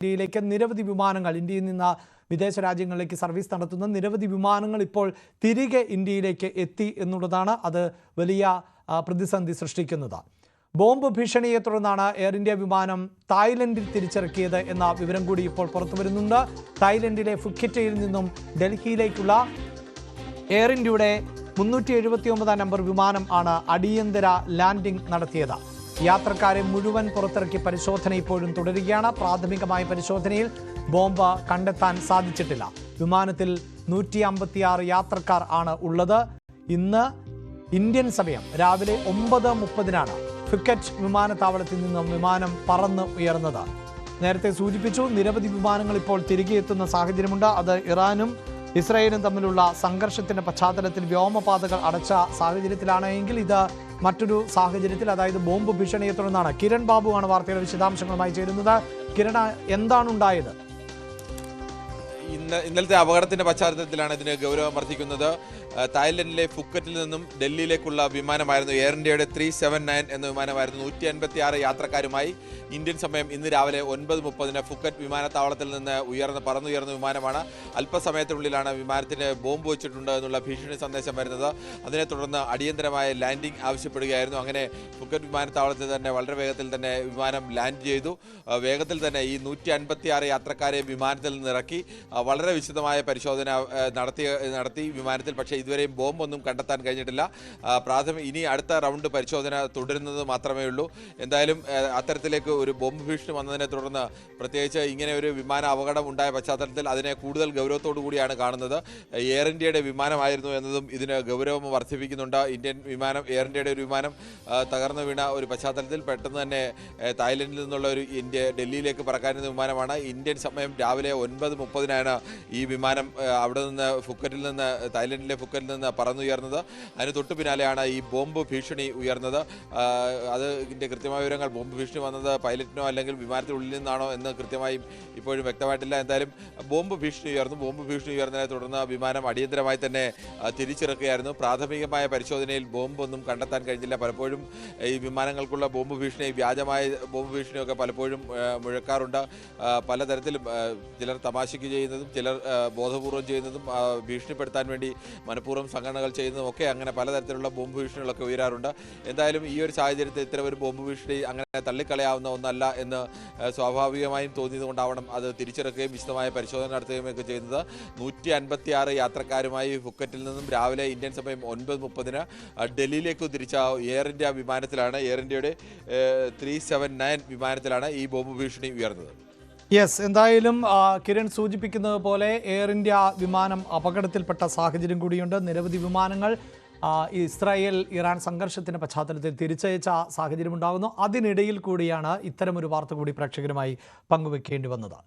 ഇന്ത്യയിലേക്ക് നിരവധി വിമാനങ്ങൾ ഇന്ത്യയിൽ നിന്ന് വിദേശ രാജ്യങ്ങളിലേക്ക് സർവീസ് നടത്തുന്ന നിരവധി വിമാനങ്ങൾ ഇപ്പോൾ തിരികെ ഇന്ത്യയിലേക്ക് എത്തി എന്നുള്ളതാണ് അത് വലിയ പ്രതിസന്ധി സൃഷ്ടിക്കുന്നത്. ബോംബ് ഭീഷണിയെ തുടർന്നാണ് എയർ ഇന്ത്യ വിമാനം തായ്ലൻഡിൽ തിരിച്ചിറക്കിയത് എന്ന വിവരം കൂടി ഇപ്പോൾ പുറത്തു വരുന്നുണ്ട്. തായ്ലൻഡിലെ ഫുക്കറ്റിൽ നിന്നും ഡൽഹിയിലേക്കുള്ള എയർ ഇന്ത്യയുടെ 379 നമ്പർ വിമാനം ആണ് അടിയന്തര ലാൻഡിംഗ് നടത്തിയത്. യാത്രക്കാരെ മുഴുവൻ പുറത്തിറക്കി പരിശോധന ഇപ്പോഴും തുടരുകയാണ്. പ്രാഥമികമായ പരിശോധനയിൽ ബോംബ് കണ്ടെത്താൻ സാധിച്ചിട്ടില്ല. വിമാനത്തിൽ 156 യാത്രക്കാർ ആണ് ഉള്ളത്. ഇന്ന് ഇന്ത്യൻ സമയം രാവിലെ 9:30 ഫുക്കറ്റ് വിമാനത്താവളത്തിൽ നിന്നും വിമാനം പറന്ന് ഉയർന്നത്. നേരത്തെ സൂചിപ്പിച്ചു, നിരവധി വിമാനങ്ങൾ ഇപ്പോൾ തിരികെ എത്തുന്ന സാഹചര്യമുണ്ട്. അത് ഇറാനും ഇസ്രായേലും തമ്മിലുള്ള സംഘർഷത്തിന്റെ പശ്ചാത്തലത്തിൽ വ്യോമപാതകൾ അടച്ച സാഹചര്യത്തിലാണ്. എങ്കിൽ ഇത് മറ്റൊരു സാഹചര്യത്തിൽ, അതായത് ബോംബ് ഭീഷണിയെ തുടർന്നാണ്. കിരൺ ബാബുവാണ് വാർത്തയുടെ വിശദാംശങ്ങളുമായി ചേരുന്നത്. കിരൺ, എന്താണ് ഉണ്ടായത്? ഇന്നലത്തെ അപകടത്തിന്റെ പശ്ചാത്തലത്തിലാണ് ഇതിന് ഗൗരവം വർദ്ധിക്കുന്നത്. തായ്ലൻഡിലെ ഫുക്കറ്റിൽ നിന്നും ഡൽഹിയിലേക്കുള്ള വിമാനമായിരുന്നു എയർ ഇന്ത്യയുടെ 379 എന്ന വിമാനമായിരുന്നു. 156 യാത്രക്കാരുമായി ഇന്ത്യൻ സമയം ഇന്ന് രാവിലെ 9:30 ഫുക്കറ്റ് വിമാനത്താവളത്തിൽ നിന്ന് പറന്നുയർന്ന വിമാനമാണ്. അല്പസമയത്തിനുള്ളിലാണ് വിമാനത്തിന് ബോംബ് വെച്ചിട്ടുണ്ട് എന്നുള്ള ഭീഷണി സന്ദേശം വരുന്നത്. അതിനെ തുടർന്ന് അടിയന്തരമായ ലാൻഡിംഗ് ആവശ്യപ്പെടുകയായിരുന്നു. അങ്ങനെ ഫുക്കറ്റ് വിമാനത്താവളത്തിൽ തന്നെ വളരെ വേഗത്തിൽ തന്നെ വിമാനം ലാൻഡ് ചെയ്തു. വേഗത്തിൽ തന്നെ ഈ 156 യാത്രക്കാരെ വിമാനത്തിൽ നിന്ന് ഇറക്കി വളരെ വിശദമായ പരിശോധന നടത്തി വിമാനത്തിൽ. പക്ഷേ ഇതുവരെയും ബോംബൊന്നും കണ്ടെത്താൻ കഴിഞ്ഞിട്ടില്ല. ഇനി അടുത്ത റൗണ്ട് പരിശോധന തുടരുന്നത് മാത്രമേ ഉള്ളൂ. എന്തായാലും അത്തരത്തിലേക്ക് ഒരു ബോംബ് ഭീഷണി വന്നതിനെ തുടർന്ന്, പ്രത്യേകിച്ച് ഇങ്ങനെ ഒരു വിമാന അപകടം ഉണ്ടായ പശ്ചാത്തലത്തിൽ അതിനെ കൂടുതൽ ഗൗരവത്തോടു കൂടിയാണ് കാണുന്നത്. എയർ ഇന്ത്യയുടെ വിമാനമായിരുന്നു എന്നതും ഇതിന് ഗൗരവം വർദ്ധിപ്പിക്കുന്നുണ്ട്. എയർ ഇന്ത്യയുടെ ഒരു വിമാനം തകർന്നു വീണ ഒരു പശ്ചാത്തലത്തിൽ പെട്ടെന്ന് തന്നെ തായ്ലൻഡിൽ നിന്നുള്ള ഒരു ഡൽഹിയിലേക്ക് പറക്കാനിരുന്ന വിമാനമാണ്. ഇന്ത്യൻ സമയം രാവിലെ 9:30 ഈ വിമാനം അവിടെ നിന്ന് തായ്ലൻഡിലെ ഫുക്കറ്റിൽ നിന്ന് പറന്നുയർന്നത്. അതിന് തൊട്ടു പിന്നാലെയാണ് ഈ ബോംബ് ഭീഷണി ഉയർന്നത്. ഇതിൻ്റെ കൃത്യമായ വിവരങ്ങൾ, ബോംബ് ഭീഷണി വന്നത് പൈലറ്റിനോ അല്ലെങ്കിൽ വിമാനത്തിനുള്ളിൽ നിന്നാണോ എന്ന് കൃത്യമായും ഇപ്പോഴും വ്യക്തമായിട്ടില്ല. എന്തായാലും ബോംബ് ഭീഷണി ഉയർന്നതിനെ തുടർന്ന് വിമാനം അടിയന്തരമായി തന്നെ തിരിച്ചിറക്കുകയായിരുന്നു. പ്രാഥമികമായ പരിശോധനയിൽ ബോംബൊന്നും കണ്ടെത്താൻ കഴിഞ്ഞില്ല. പലപ്പോഴും ഈ വിമാനങ്ങൾക്കുള്ള ബോംബ് ഭീഷണി, വ്യാജമായ ബോംബ് ഭീഷണിയൊക്കെ പലപ്പോഴും മുഴക്കാറുണ്ട്. പലതരത്തിലും ചിലർ തമാശയ്ക്ക് ചെയ്യുന്നതും ചിലർ ബോധപൂർവം ചെയ്യുന്നതും ഭീഷണിപ്പെടുത്താൻ വേണ്ടി മനഃപൂർവ്വം സംഘടനകൾ ചെയ്യുന്നതും ഒക്കെ അങ്ങനെ പലതരത്തിലുള്ള ബോംബ് ഭീഷണികളൊക്കെ ഉയരാറുണ്ട്. എന്തായാലും ഈ ഒരു സാഹചര്യത്തിൽ ഇത്തരം ഒരു ബോംബ് ഭീഷണി അങ്ങനെ തള്ളിക്കളയാവുന്ന ഒന്നല്ല എന്ന് സ്വാഭാവികമായും തോന്നിയതുകൊണ്ടാവണം അത് തിരിച്ചിറക്കുകയും വിശദമായ പരിശോധന നടത്തുകയും ഒക്കെ ചെയ്യുന്നത്. 156 യാത്രക്കാരുമായി ഫുക്കറ്റിൽ നിന്നും രാവിലെ ഇന്ത്യൻ സമയം 9:30 ഡൽഹിയിലേക്ക് തിരിച്ച എയർ ഇന്ത്യ വിമാനത്തിലാണ്, എയർ ഇന്ത്യയുടെ 379 വിമാനത്തിലാണ് ഈ ബോംബ് ഭീഷണി ഉയർന്നത്. എന്തായാലും കിരൺ സൂചിപ്പിക്കുന്നത് പോലെ എയർ ഇന്ത്യ വിമാനം അപകടത്തിൽപ്പെട്ട സാഹചര്യം കൂടിയുണ്ട്. നിരവധി വിമാനങ്ങൾ ഇസ്രായേൽ ഇറാൻ സംഘർഷത്തിന്റെ പശ്ചാത്തലത്തിൽ തിരിച്ചയച്ച സാഹചര്യം ഉണ്ടാകുന്നു. അതിനിടയിൽ കൂടിയാണ് ഇത്തരമൊരു വാർത്ത കൂടി പ്രേക്ഷകരുമായി പങ്കുവെക്കേണ്ടി വന്നത്.